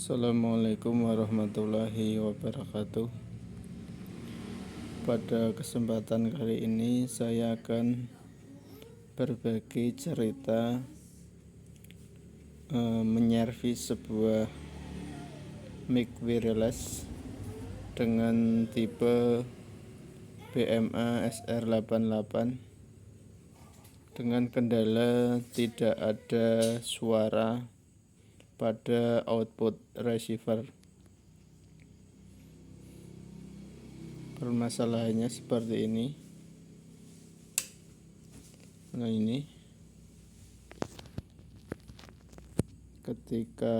Assalamualaikum warahmatullahi wabarakatuh. Pada kesempatan kali ini saya akan berbagi cerita menyervis sebuah mic wireless dengan tipe BMA SR88 dengan kendala tidak ada suara pada output receiver. Permasalahannya seperti ini. Nah, ini ketika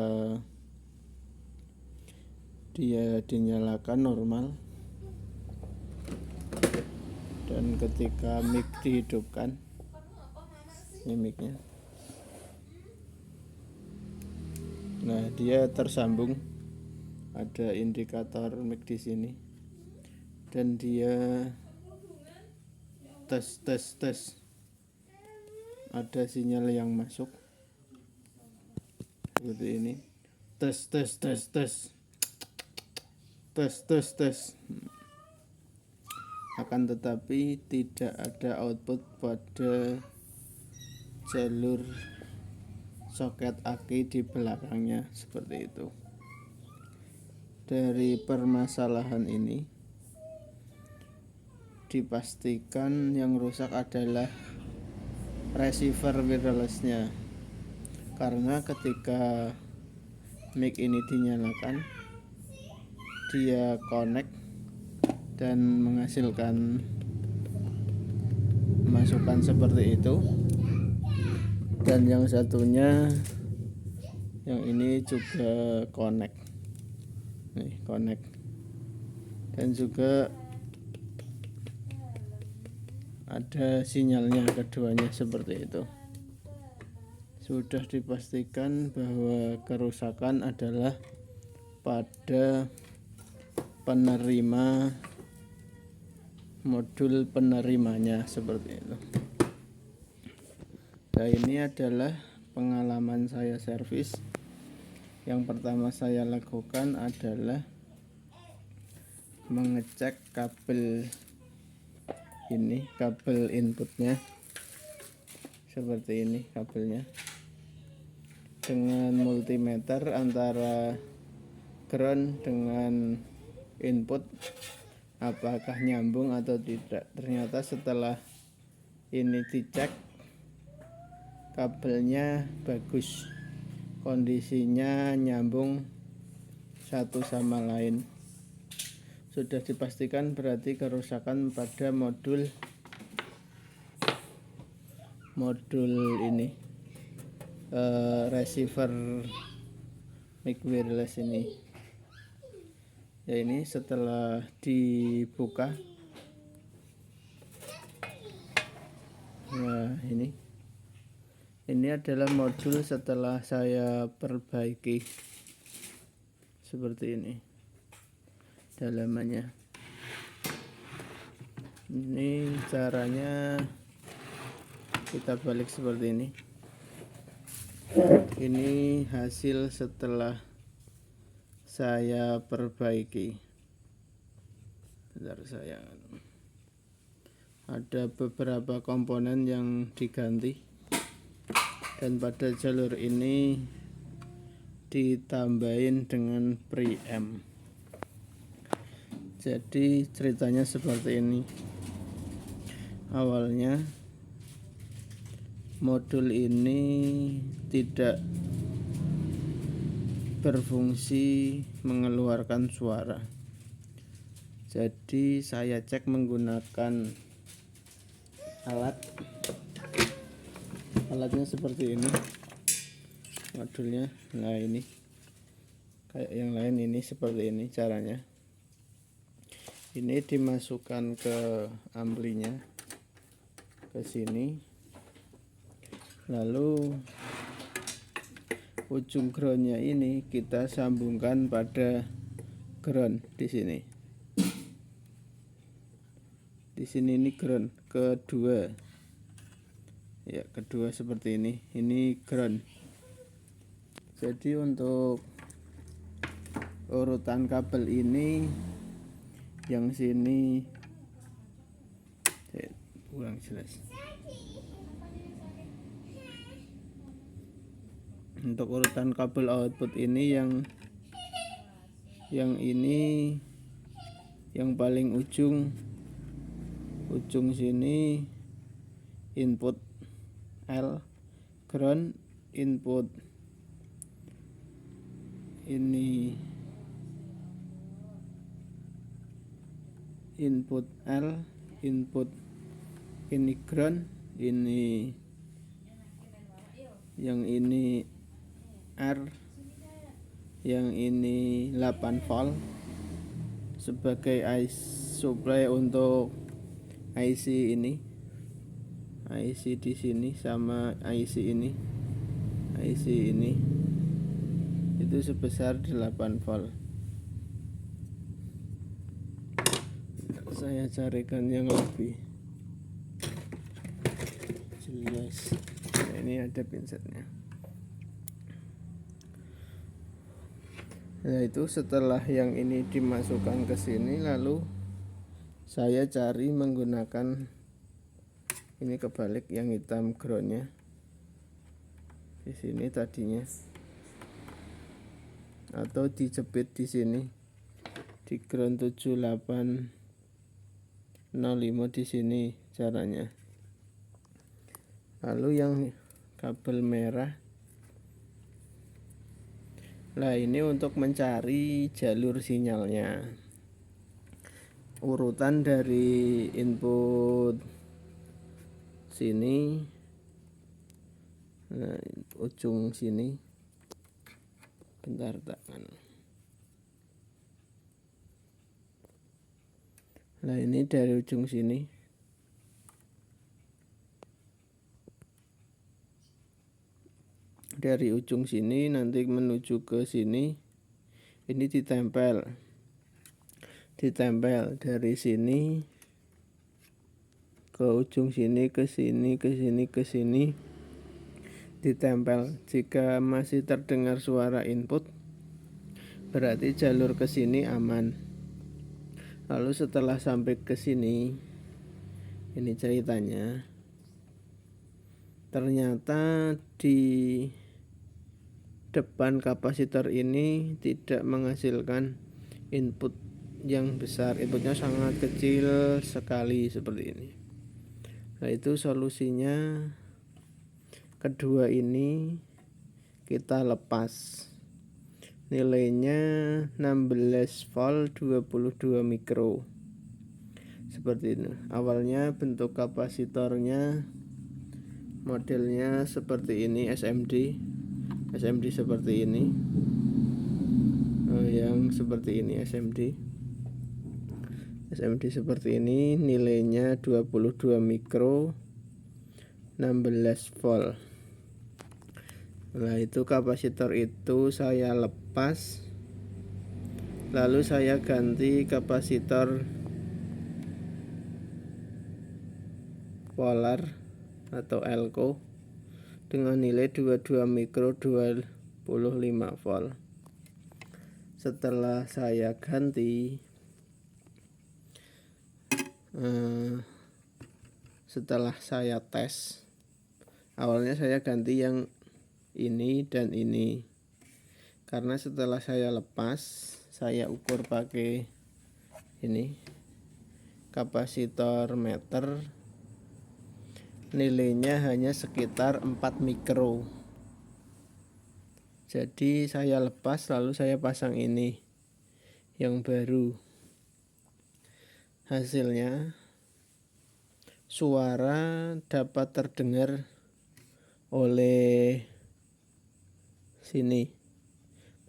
dia dinyalakan normal dan ketika mic dihidupkan, ini micnya. Nah, dia tersambung, ada indikator mic di sini, dan dia tes. Ada sinyal yang masuk seperti ini. Tes. Akan tetapi tidak ada output pada jalur soket aki di belakangnya, seperti itu. Dari permasalahan ini dipastikan yang rusak adalah receiver wirelessnya, karena ketika mic ini dinyalakan, dia connect dan menghasilkan masukan seperti itu. Dan yang satunya, yang ini juga connect, nih connect, dan juga ada sinyalnya, keduanya seperti itu. Sudah dipastikan bahwa kerusakan adalah pada penerima, modul penerimanya, seperti itu. Nah, ini adalah pengalaman saya servis. Yang pertama saya lakukan adalah mengecek kabel ini, kabel inputnya, seperti ini kabelnya, dengan multimeter antara ground dengan input, apakah nyambung atau tidak. Ternyata setelah ini dicek, kabelnya bagus, kondisinya nyambung satu sama lain. Sudah dipastikan berarti kerusakan pada modul ini, receiver mic wireless ini. Ya, ini setelah dibuka, nah ini adalah modul setelah saya perbaiki, seperti ini dalamannya. Ini caranya, kita balik seperti ini. Ini hasil setelah saya perbaiki. Bentar, saya ada beberapa komponen yang diganti, dan pada jalur ini ditambahin dengan preamp. Jadi ceritanya seperti ini. Awalnya modul ini tidak berfungsi mengeluarkan suara. Jadi saya cek menggunakan alatnya seperti ini modulnya. Nah, ini kayak yang lain, ini seperti ini caranya. Ini dimasukkan ke amplinya, ke sini, lalu ujung groundnya ini kita sambungkan pada ground di sini. Di sini ini ground kedua, ya, kedua seperti ini ground. Jadi untuk urutan kabel ini, yang sini saya ulang jelas. Untuk urutan kabel output ini yang ini yang paling ujung sini input L, ground, input ini input L, input ini ground, ini yang ini R, yang ini 8 volt sebagai IC supply untuk IC ini, IC di sini sama IC ini itu sebesar 8 volt. Saya carikan yang lebih jelas. Nah, ini ada pinsetnya. Nah, itu setelah yang ini dimasukkan ke sini, lalu saya cari menggunakan ini kebalik, yang hitam groundnya di sini tadinya, atau dijepit di sini di ground 7805 di sini caranya. Lalu yang kabel merah, nah ini untuk mencari jalur sinyalnya, urutan dari input sini, nah ujung sini, bentar tangan. Nah ini dari ujung sini, dari ujung sini nanti menuju ke sini, ini ditempel dari sini ke ujung sini, ke sini, ke sini, ke sini, ditempel. Jika masih terdengar suara input, berarti jalur ke sini aman. Lalu setelah sampai ke sini, ini ceritanya, ternyata di depan kapasitor ini tidak menghasilkan input yang besar, inputnya sangat kecil sekali seperti ini. Nah itu solusinya, kedua ini kita lepas, nilainya 16 volt 22 mikro seperti ini. Awalnya bentuk kapasitornya modelnya seperti ini, SMD seperti ini, yang seperti ini SMD seperti ini, nilainya 22 mikro 16 volt. Nah itu kapasitor itu saya lepas, lalu saya ganti kapasitor polar atau elko dengan nilai 22 mikro 25 volt. Setelah saya ganti, setelah saya tes, awalnya saya ganti yang ini dan ini, karena setelah saya lepas, saya ukur pakai ini kapasitor meter, nilainya hanya sekitar 4 mikro. Jadi saya lepas, lalu saya pasang ini yang baru. Hasilnya suara dapat terdengar oleh sini,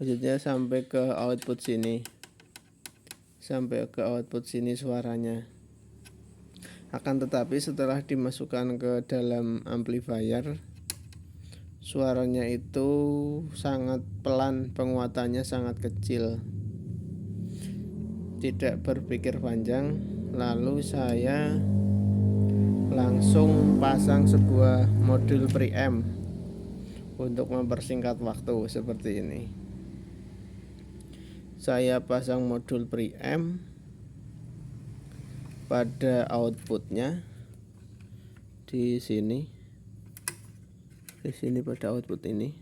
maksudnya sampai ke output sini, suaranya. Akan tetapi setelah dimasukkan ke dalam amplifier, suaranya itu sangat pelan, penguatannya sangat kecil. Tidak berpikir panjang, lalu saya langsung pasang sebuah modul preamp untuk mempersingkat waktu seperti ini. saya pasang modul preamp pada outputnya di sini pada output ini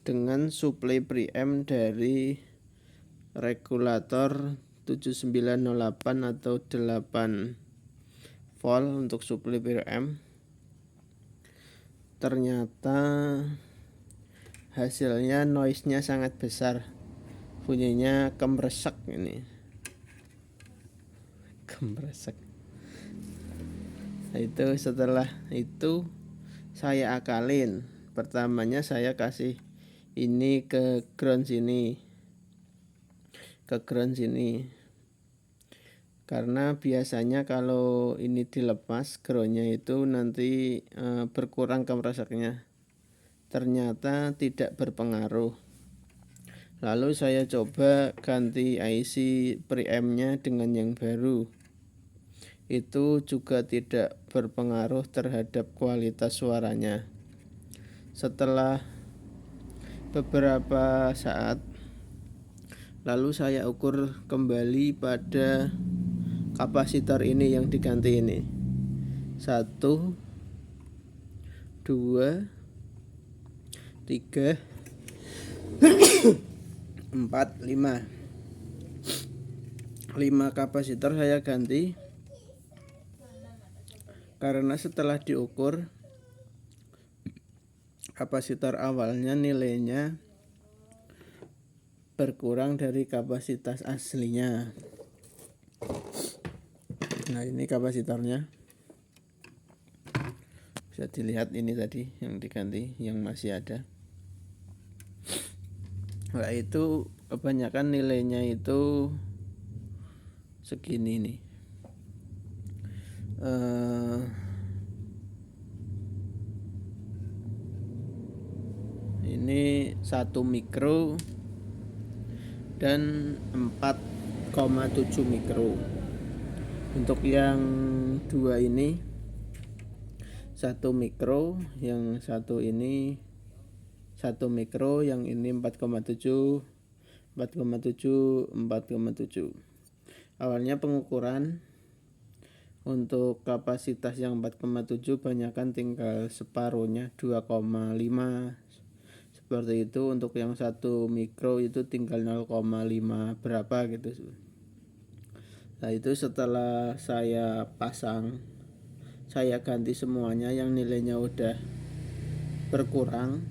dengan suplai preamp dari regulator 7908 atau 8 volt untuk suplai preamp. Ternyata hasilnya noise-nya sangat besar, bunyinya kemresek ini, kemresek. Nah, itu setelah itu saya akalin. Pertamanya saya kasih ini ke ground sini, karena biasanya kalau ini dilepas groundnya itu nanti berkurang kompresornya. Ternyata tidak berpengaruh. Lalu saya coba ganti IC preampnya dengan yang baru, itu juga tidak berpengaruh terhadap kualitas suaranya. Setelah beberapa saat, lalu saya ukur kembali pada kapasitor ini yang diganti ini. 1, 2, 3, 4, 5 kapasitor saya ganti, karena setelah diukur kapasitor awalnya nilainya berkurang dari kapasitas aslinya. Nah, ini kapasitornya bisa dilihat, ini tadi yang diganti, yang masih ada. Nah, itu kebanyakan nilainya itu segini nih. Ini 1 mikro dan 4,7 mikro. Untuk yang dua ini 1 mikro, yang satu ini 1 mikro, yang ini 4,7. Awalnya pengukuran untuk kapasitas yang 4,7 banyakkan tinggal separuhnya, 2,5 seperti itu. Untuk yang 1 mikro itu tinggal 0,5 berapa gitu. Nah, itu setelah saya pasang, saya ganti semuanya yang nilainya udah berkurang,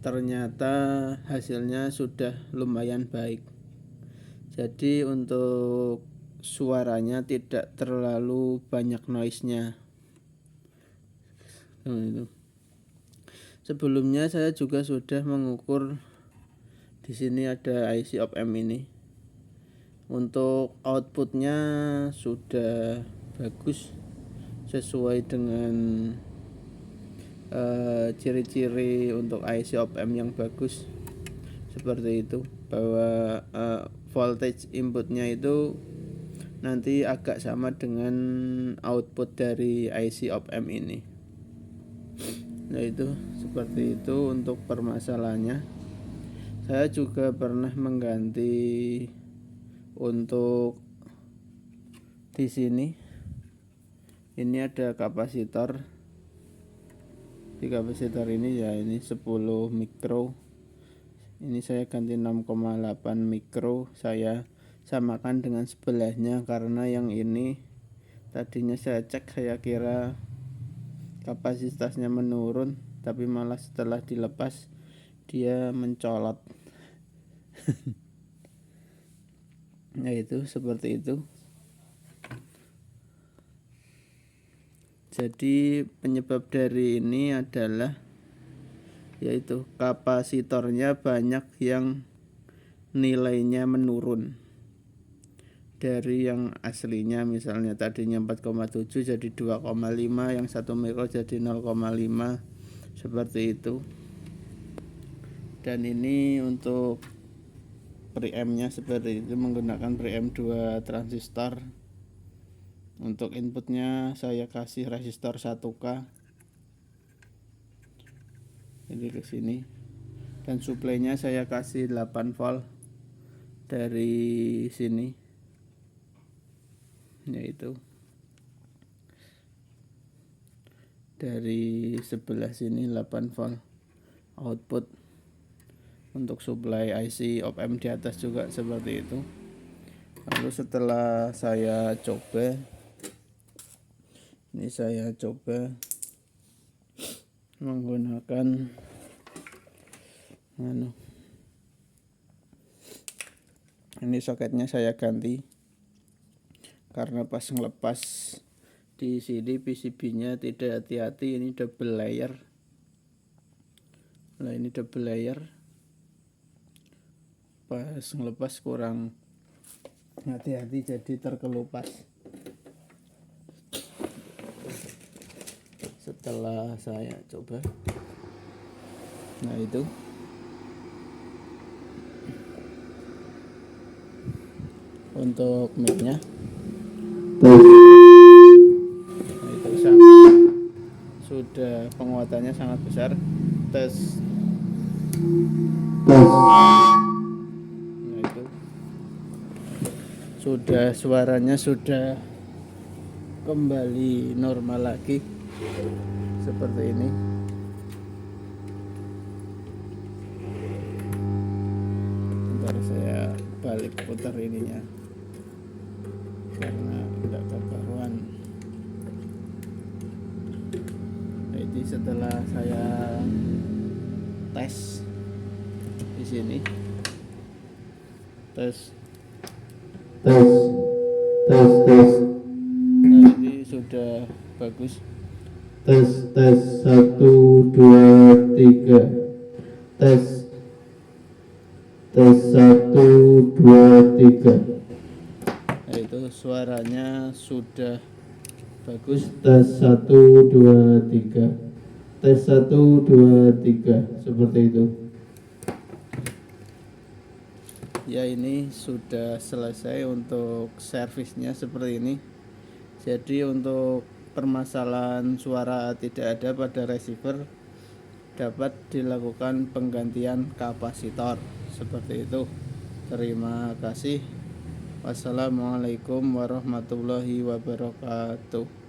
ternyata hasilnya sudah lumayan baik. Jadi untuk suaranya tidak terlalu banyak noise-nya. Sebelumnya saya juga sudah mengukur. Di sini ada IC op-amp ini. Untuk outputnya sudah bagus, sesuai dengan ciri-ciri untuk IC op-amp yang bagus, seperti itu, bahwa voltage inputnya itu nanti agak sama dengan output dari IC op-amp ini. Nah, itu seperti itu untuk permasalahannya. Saya juga pernah mengganti untuk di sini. Ini ada kapasitor. Di kapasitor ini ya, ini 10 mikro. Ini saya ganti 6,8 mikro. Saya samakan dengan sebelahnya, karena yang ini tadinya saya cek, saya kira kapasitasnya menurun, tapi malah setelah dilepas dia mencolot. Nah, itu seperti itu. Jadi penyebab dari ini adalah yaitu kapasitornya banyak yang nilainya menurun dari yang aslinya. Misalnya tadinya 4,7 jadi 2,5, yang 1 mikro jadi 0,5, seperti itu. Dan ini untuk preampnya seperti itu, menggunakan preamp 2 transistor. Untuk inputnya saya kasih resistor 1K. ini ke sini, dan suplainya saya kasih 8 volt dari sini, yaitu dari sebelah sini 8 volt output. Untuk suplai IC op-amp di atas juga seperti itu. Lalu setelah saya coba, ini saya coba menggunakan ini soketnya saya ganti karena pas ngelepas di sini PCB-nya tidak hati-hati. Ini double layer. Nah, ini double layer, pas ngelepas kurang hati-hati jadi terkelupas. Setelah saya coba, nah itu untuk mic-nya, nah itu sudah penguatannya sangat besar. Tes. Nah itu sudah, suaranya sudah kembali normal lagi seperti ini. Bentar saya balik putar ininya karena tidak kekaruan. Jadi setelah saya tes di sini, tes. Nah, ini sudah bagus. Tes 1 2 3. Tes 1 2 3. Nah, itu suaranya sudah bagus. Tes 1 2 3. Tes 1 2 3 seperti itu. Ya, ini sudah selesai untuk servisnya seperti ini. Jadi untuk permasalahan suara tidak ada pada receiver, dapat dilakukan penggantian kapasitor seperti itu. Terima kasih. Wassalamualaikum warahmatullahi wabarakatuh.